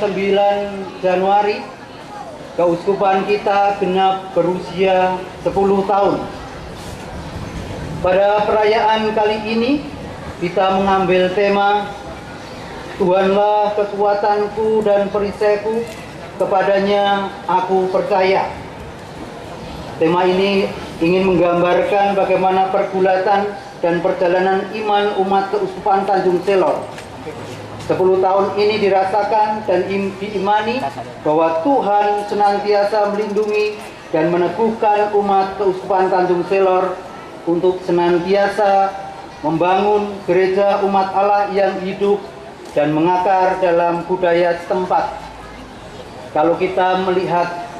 9 Januari, keuskupan kita genap berusia 10 tahun. Pada perayaan kali ini, kita mengambil tema Tuhanlah kekuatanku dan perisaiku, kepadanya aku percaya. Tema ini ingin menggambarkan bagaimana pergulatan dan perjalanan iman umat keuskupan Tanjung Selor 10 tahun ini dirasakan dan diimani bahwa Tuhan senantiasa melindungi dan meneguhkan umat keuskupan Tanjung Selor untuk senantiasa membangun gereja umat Allah yang hidup dan mengakar dalam budaya setempat. Kalau kita melihat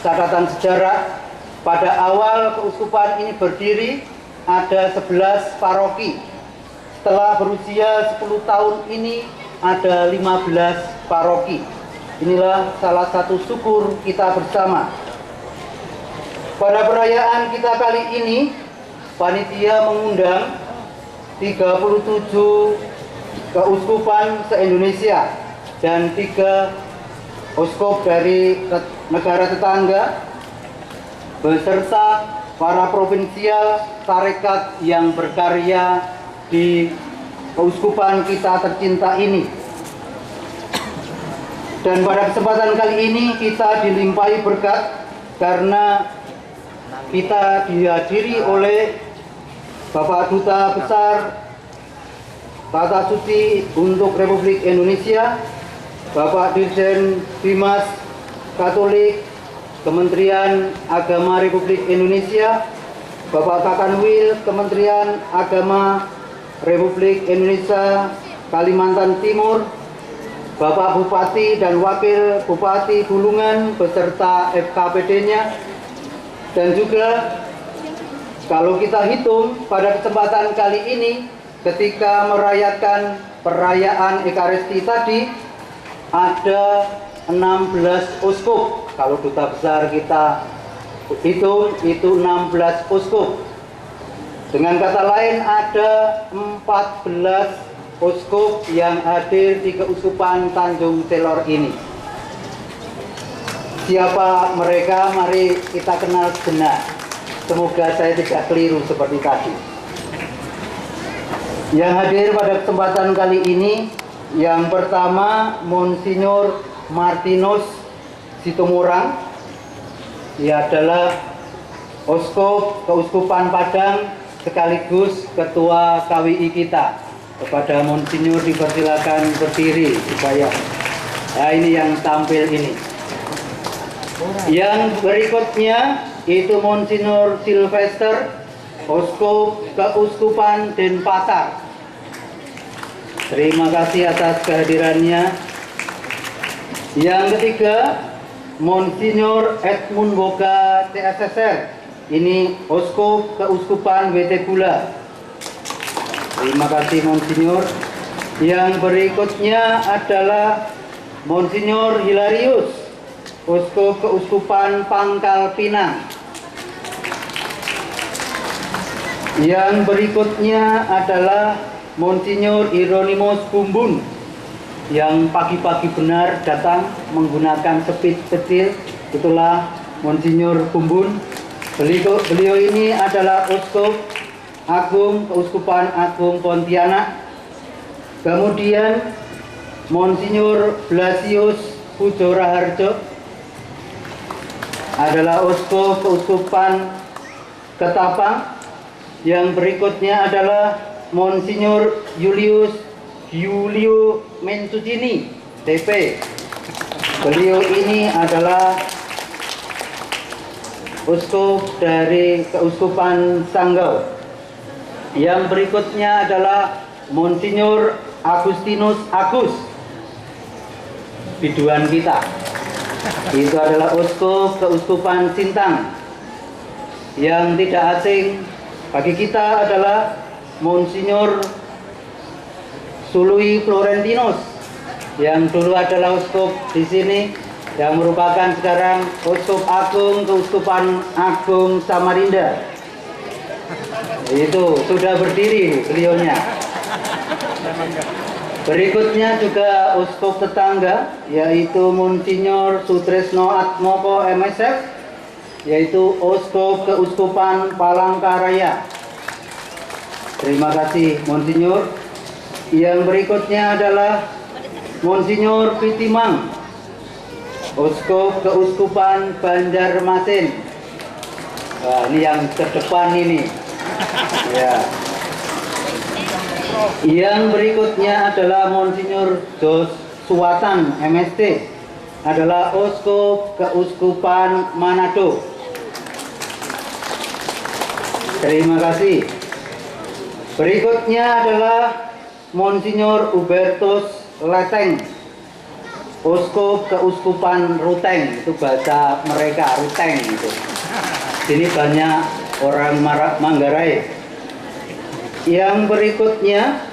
catatan sejarah, pada awal keuskupan ini berdiri ada 11 paroki. Setelah berusia 10 tahun ini ada 15 paroki. Inilah salah satu syukur kita bersama. Pada perayaan kita kali ini, panitia mengundang 37 keuskupan se-Indonesia dan 3 uskup dari negara tetangga beserta para provinsial tarekat yang berkarya di keuskupan kita tercinta ini. Dan pada kesempatan kali ini kita dilimpahi berkat karena kita dihadiri oleh Bapak Duta Besar Tata Suci untuk Republik Indonesia, Bapak Dirjen Bimas Katolik Kementerian Agama Republik Indonesia, Bapak Kakanwil Kementerian Agama Republik Indonesia Kalimantan Timur, Bapak Bupati dan Wakil Bupati Bulungan beserta FKPD-nya, dan juga kalau kita hitung pada kesempatan kali ini ketika merayakan perayaan Ekaristi tadi ada 16 uskup. Kalau duta besar kita hitung itu 16 uskup. Dengan kata lain ada 14 uskup yang hadir di keuskupan Tanjung Selor ini. Siapa mereka? Mari kita kenal sejenak. Semoga saya tidak keliru seperti tadi. Yang hadir pada kesempatan kali ini, yang pertama Monsinyur Martinus Situmorang. Dia adalah uskup keuskupan Padang sekaligus ketua KWI kita. Kepada Monsinyur dipersilakan berdiri supaya ini yang tampil ini. Yang berikutnya itu Monsinyur Sylvester, uskup keuskupan Denpasar. Terima kasih atas kehadirannya. Yang ketiga Monsinyur Edmund Boga CSSR. Ini uskup keuskupan Wetebula. Terima kasih Monsinyur. Yang berikutnya adalah Monsinyur Hilarius, uskup keuskupan Pangkal Pinang. Yang berikutnya adalah Monsinyur Hieronymus Bumbun, yang pagi-pagi benar datang menggunakan speed kecil. Itulah Monsinyur Bumbun. Beliau ini adalah uskup agung keuskupan Agung Pontianak. Kemudian Monsinyur Blasius Pujo Raharjo adalah uskup keuskupan Ketapang. Yang berikutnya adalah Monsinyur Julius Giulio Mensucini, TP. Beliau ini adalah uskup dari keuskupan Sanggau. Yang berikutnya adalah Monsinyur Agustinus Agus, biduan kita. Itu adalah uskup keuskupan Sintang. Yang tidak asing bagi kita adalah Monsinyur Sului Florentinus, yang dulu adalah uskup di sini, yang merupakan sekarang uskup agung keuskupan Agung Samarinda. Itu sudah berdiri beliaunya. Berikutnya juga uskup tetangga, yaitu Monsinyur Sutrisno Atmoko MSF, yaitu uskup keuskupan Palangkaraya. Terima kasih Monsinyur. Yang berikutnya adalah Monsinyur Pitimang, uskup keuskupan Banjarmasin. Wah, ini yang terdepan ini. Ya. Yang berikutnya adalah Monsinyur Jos Suwatan MST, adalah uskup keuskupan Manado. Terima kasih. Berikutnya adalah Monsinyur Hubertus Leteng, uskup keuskupan Ruteng. Itu bahasa mereka, Ruteng itu. Sini banyak orang Manggarai. Yang berikutnya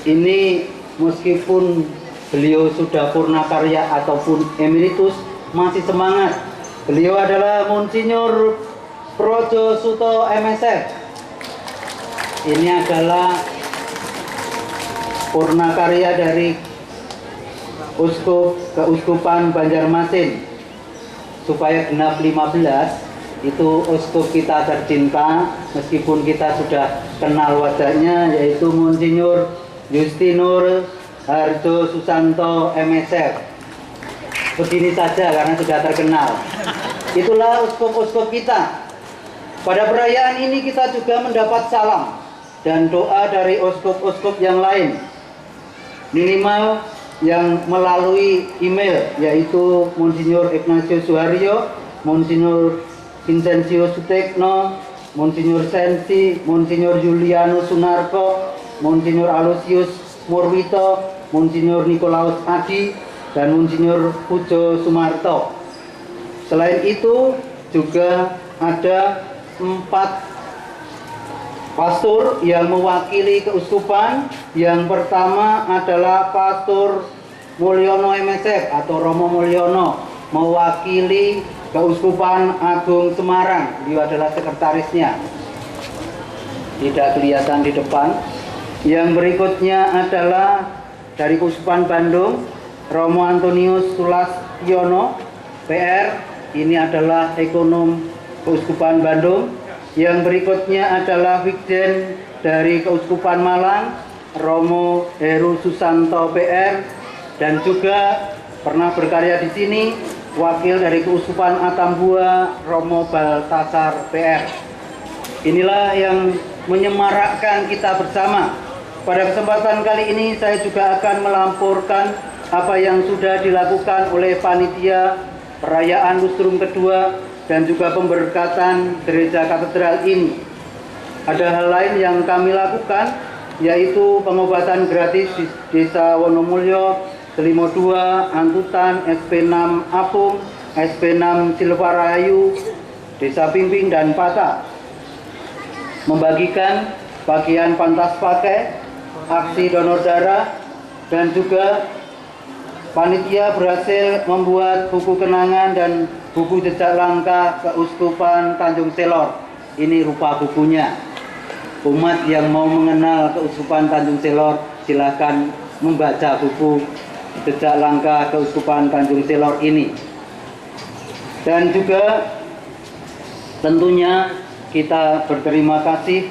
ini, meskipun beliau sudah purna karya ataupun emeritus, masih semangat. Beliau adalah Monsinyur Projo Suto MSF. Ini adalah purna karya dari uskup keuskupan Banjarmasin. Supaya genap 15, itu uskup kita tercinta, meskipun kita sudah kenal wajahnya, yaitu Monsinyur Justinur Harjo Susanto MSF. Begini saja karena sudah terkenal. Itulah uskup-uskup kita. Pada perayaan ini kita juga mendapat salam dan doa dari uskup-uskup yang lain, minimal yang melalui email, yaitu Monsinyur Ignatius Suharyo, Monsinyur Vincencio Sutekno, Monsinyur Sensi, Monsinyur Julianus Sunarko, Monsinyur Aloysius Murwito, Monsinyur Nikolaus Adi, dan Monsinyur Pujo Sumarto. Selain itu juga ada 4 pastor yang mewakili keuskupan. Yang pertama adalah Pastor Mulyono MSF atau Romo Mulyono, mewakili Keuskupan Agung Semarang. Beliau adalah sekretarisnya, tidak kelihatan di depan. Yang berikutnya adalah dari Keuskupan Bandung, Romo Antonius Sulastiono PR. Ini adalah ekonom Keuskupan Bandung. Yang berikutnya adalah Wikjen dari Keuskupan Malang, Romo Heru Susanto PR, dan juga pernah berkarya di sini wakil dari Keuskupan Atambua, Romo Baltasar PR. Inilah yang menyemarakkan kita bersama. Pada kesempatan kali ini saya juga akan melamporkan apa yang sudah dilakukan oleh panitia perayaan lustrum kedua dan juga pemberkatan gereja katedral ini. Ada hal lain yang kami lakukan, yaitu pengobatan gratis di Desa Wonomulyo, Selimo 2, Antutan, SP6 Apung, SP6 Silvarayu, Desa Pimping dan Pata. Membagikan bagian pantas pakai, aksi donor darah, dan juga panitia berhasil membuat buku kenangan dan buku jejak langkah Keuskupan Tanjung Selor. Ini rupa bukunya. Umat yang mau mengenal Keuskupan Tanjung Selor, silakan membaca buku jejak langkah Keuskupan Tanjung Selor ini. Dan juga tentunya kita berterima kasih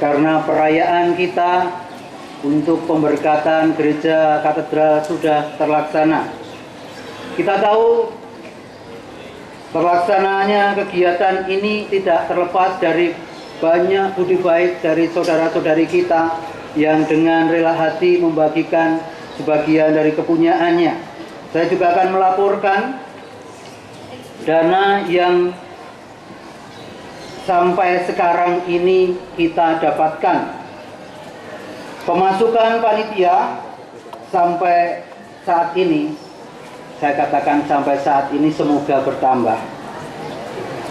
karena perayaan kita untuk pemberkatan gereja katedral sudah terlaksana. Kita tahu terlaksananya kegiatan ini tidak terlepas dari banyak budi baik dari saudara-saudari kita yang dengan rela hati membagikan sebagian dari kepunyaannya. Saya juga akan melaporkan dana yang sampai sekarang ini kita dapatkan. Pemasukan panitia sampai saat ini, saya katakan sampai saat ini, semoga bertambah,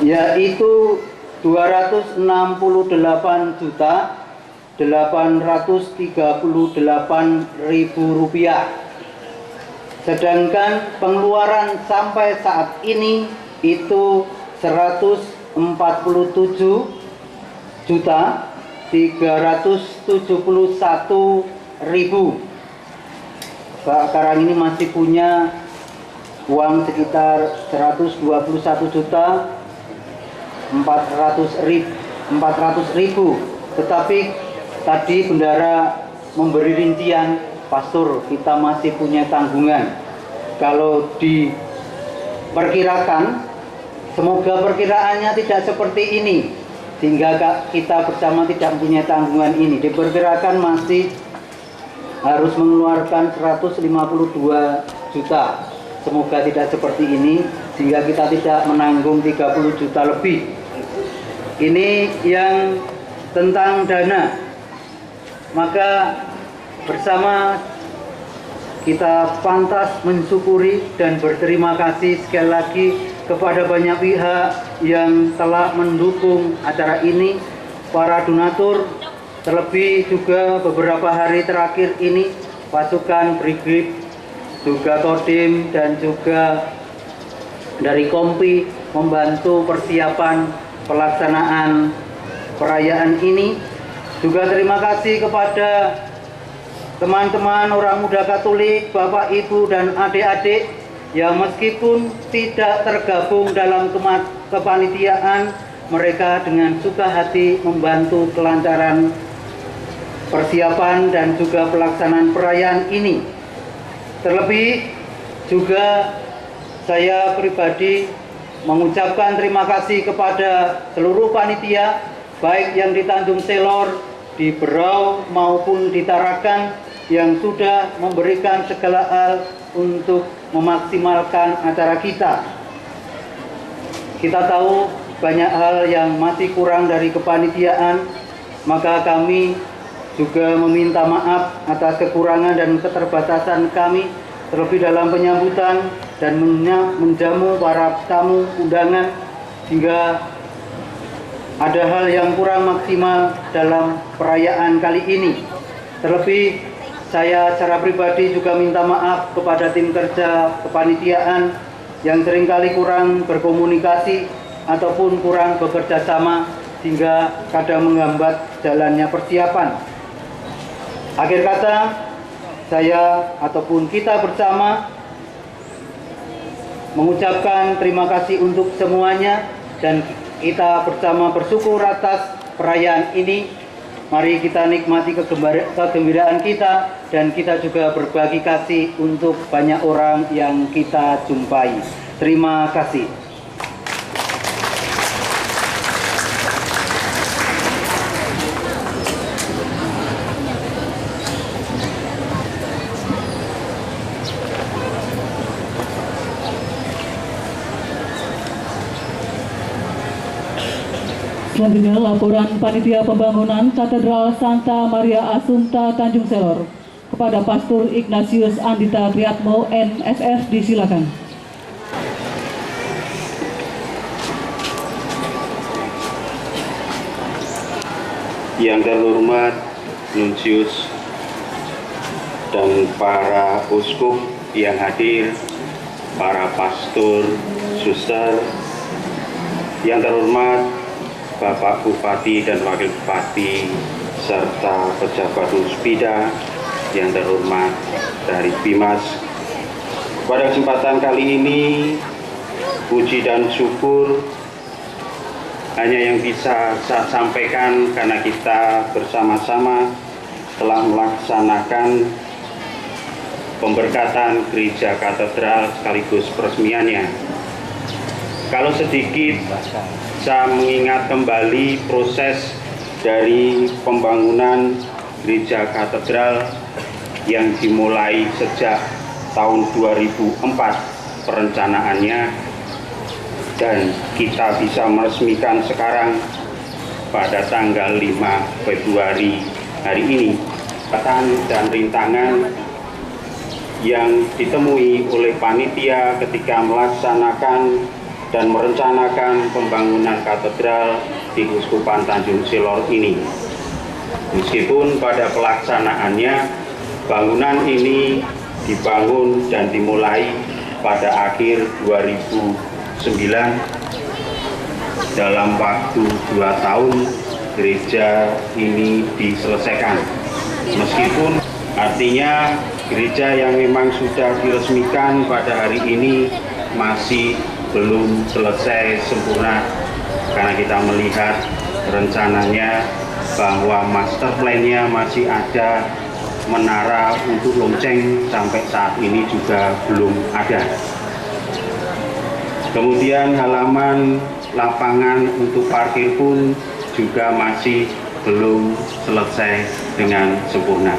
yaitu 268.838.000 rupiah. Sedangkan pengeluaran sampai saat ini itu 147.371.000 Sekarang ini masih punya uang sekitar 121.400.000. Tetapi tadi bendara memberi rincian, pastor, kita masih punya tanggungan. Kalau diperkirakan, semoga perkiraannya tidak seperti ini, sehingga kita bersama tidak mempunyai tanggungan ini. Diperkirakan masih harus mengeluarkan 152 juta. Semoga tidak seperti ini, sehingga kita tidak menanggung 30 juta lebih. Ini yang tentang dana. Maka bersama kita pantas mensyukuri dan berterima kasih sekali lagi kepada banyak pihak yang telah mendukung acara ini, para donatur, terlebih juga beberapa hari terakhir ini pasukan Brigif, juga Kodim, dan juga dari Kompi membantu persiapan pelaksanaan perayaan ini. Juga terima kasih kepada teman-teman orang muda Katolik, Bapak, Ibu, dan adik-adik yang meskipun tidak tergabung dalam kepanitiaan, mereka dengan suka hati membantu kelancaran persiapan dan juga pelaksanaan perayaan ini. Terlebih juga saya pribadi mengucapkan terima kasih kepada seluruh panitia, baik yang di Tanjung Selor, di Berau maupun di Tarakan, yang sudah memberikan segala hal untuk memaksimalkan acara kita. Kita tahu banyak hal yang masih kurang dari kepanitiaan, maka kami juga meminta maaf atas kekurangan dan keterbatasan kami, terlebih dalam penyambutan dan menjamu para tamu undangan, hingga ada hal yang kurang maksimal dalam perayaan kali ini. Terlebih saya secara pribadi juga minta maaf kepada tim kerja kepanitiaan yang seringkali kurang berkomunikasi ataupun kurang bekerja sama, sehingga kadang menghambat jalannya persiapan. Akhir kata, saya ataupun kita bersama mengucapkan terima kasih untuk semuanya, dan kita bersama bersyukur atas perayaan ini. Mari kita nikmati kegembiraan kita, dan kita juga berbagi kasih untuk banyak orang yang kita jumpai. Terima kasih. Selanjutnya laporan Panitia Pembangunan Katedral Santa Maria Assunta Tanjung Selor kepada Pastor Ignatius Andita Triatmo NSF, disilakan. Yang terhormat Nuncius dan para uskup yang hadir, para pastor, suster, yang terhormat Bapak Bupati dan Wakil Bupati serta pejabat Nuspida yang terhormat dari Bimas. Pada kesempatan kali ini, puji dan syukur hanya yang bisa saya sampaikan karena kita bersama-sama telah melaksanakan pemberkatan gereja katedral sekaligus peresmiannya. Kalau sedikit saya mengingat kembali proses dari pembangunan gereja katedral yang dimulai sejak tahun 2004 perencanaannya, dan kita bisa meresmikan sekarang pada tanggal 5 Februari hari ini. Dan rintangan yang ditemui oleh panitia ketika melaksanakan dan merencanakan pembangunan katedral di Uskupan Tanjung Selor ini. Meskipun pada pelaksanaannya bangunan ini dibangun dan dimulai pada akhir 2009, dalam waktu 2 tahun gereja ini diselesaikan. Meskipun Artinya gereja yang memang sudah diresmikan pada hari ini masih belum selesai sempurna, karena kita melihat rencananya bahwa master plan-nya masih ada menara untuk lonceng sampai saat ini juga belum ada. Kemudian halaman lapangan untuk parkir pun juga masih belum selesai dengan sempurna.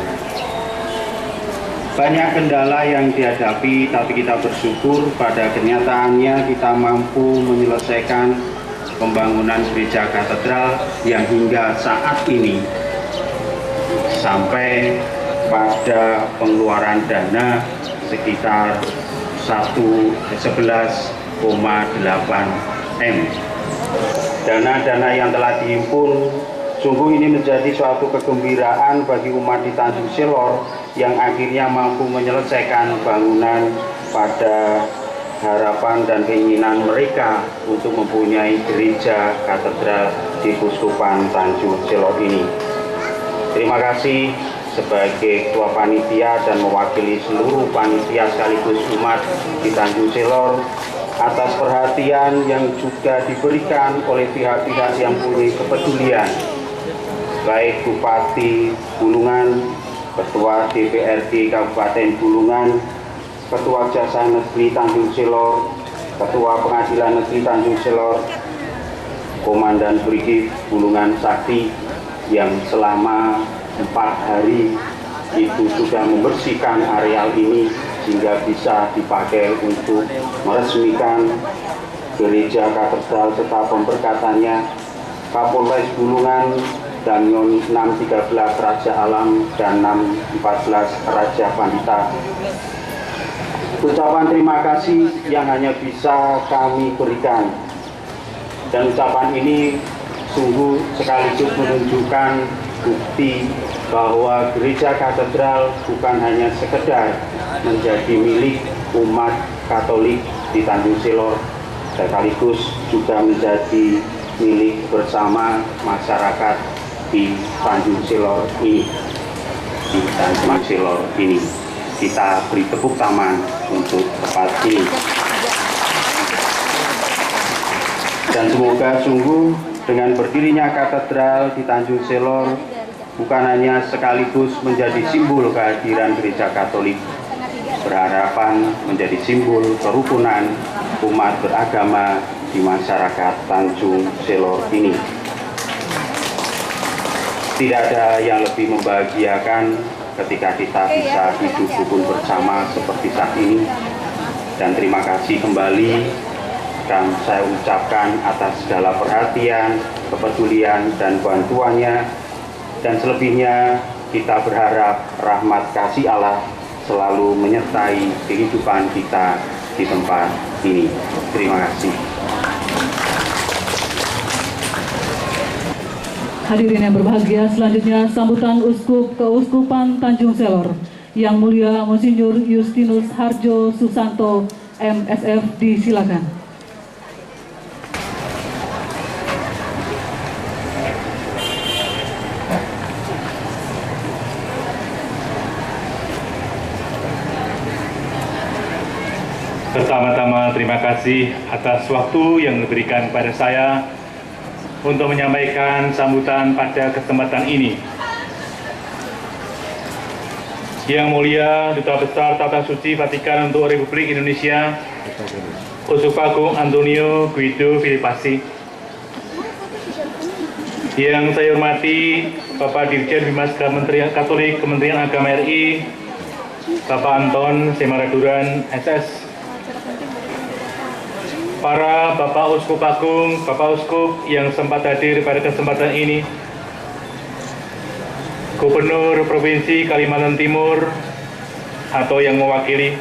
Banyak kendala yang dihadapi, tapi kita bersyukur pada kenyataannya kita mampu menyelesaikan pembangunan gereja katedral yang hingga saat ini sampai pada pengeluaran dana sekitar 11,8 M. Dana-dana yang telah dihimpun sungguh ini menjadi suatu kegembiraan bagi umat di Tanjung Selor yang akhirnya mampu menyelesaikan bangunan pada harapan dan keinginan mereka untuk mempunyai gereja katedral di Keuskupan Tanjung Selor ini. Terima kasih sebagai Ketua Panitia dan mewakili seluruh panitia sekaligus umat di Tanjung Selor atas perhatian yang juga diberikan oleh pihak-pihak yang punya kepedulian, baik Bupati Bulungan, Ketua DPRD Kabupaten Bulungan, Ketua Jaksa Negeri Tanjung Selor, Ketua Pengadilan Negeri Tanjung Selor, Komandan Brigif Bulungan Sakti yang selama 4 hari itu sudah membersihkan areal ini sehingga bisa dipakai untuk meresmikan gereja katedral serta pemberkatannya, Kapolres Bulungan, Danyon 613 Raja Alam dan 614 Raja Pandita. Ucapan terima kasih yang hanya bisa kami berikan, dan ucapan ini sungguh sekaligus menunjukkan bukti bahwa gereja katedral bukan hanya sekedar menjadi milik umat Katolik di Tanjung Selor, sekaligus juga menjadi milik bersama masyarakat di Tanjung Selor ini. Di Tanjung Selor ini kita beri tepuk tangan untuk tempat ini. Dan semoga sungguh dengan berdirinya katedral di Tanjung Selor bukan hanya sekaligus menjadi simbol kehadiran gereja Katolik, berharapan menjadi simbol kerukunan umat beragama di masyarakat Tanjung Selor ini. Tidak ada yang lebih membahagiakan ketika kita bisa hidup rukun bersama seperti saat ini. Dan terima kasih kembali dan saya ucapkan atas segala perhatian, kepedulian, dan bantuannya. Dan selebihnya kita berharap rahmat kasih Allah selalu menyertai kehidupan kita di tempat ini. Terima kasih. Hadirin yang berbahagia, selanjutnya sambutan Uskup Keuskupan Tanjung Selor Yang Mulia Monsinyur Justinus Harjo Susanto, MSF, disilakan. Pertama-tama terima kasih atas waktu yang diberikan kepada saya untuk menyampaikan sambutan pada kesempatan ini. Yang Mulia Duta Besar Tata Suci Vatikan untuk Republik Indonesia, Uskup Agung Antonio Guido Filipasi. Yang saya hormati Bapak Dirjen Bimas Kementerian Katolik Kementerian Agama RI, Bapak Anton Semaraduran SS. Para Bapak Uskup Agung, Bapak Uskup yang sempat hadir pada kesempatan ini, Gubernur Provinsi Kalimantan Timur atau yang mewakili,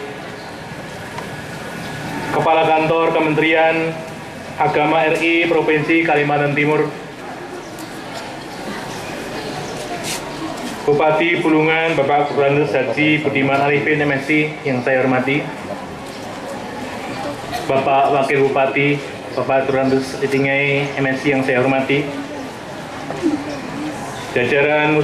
Kepala Kantor Kementerian Agama RI Provinsi Kalimantan Timur, Bupati Bulungan Bapak Kurandes Haji Budiman Arifin MSc yang saya hormati, Bapak Wakil Bupati Bapak Turandes Itingai MSc yang saya hormati, jajaran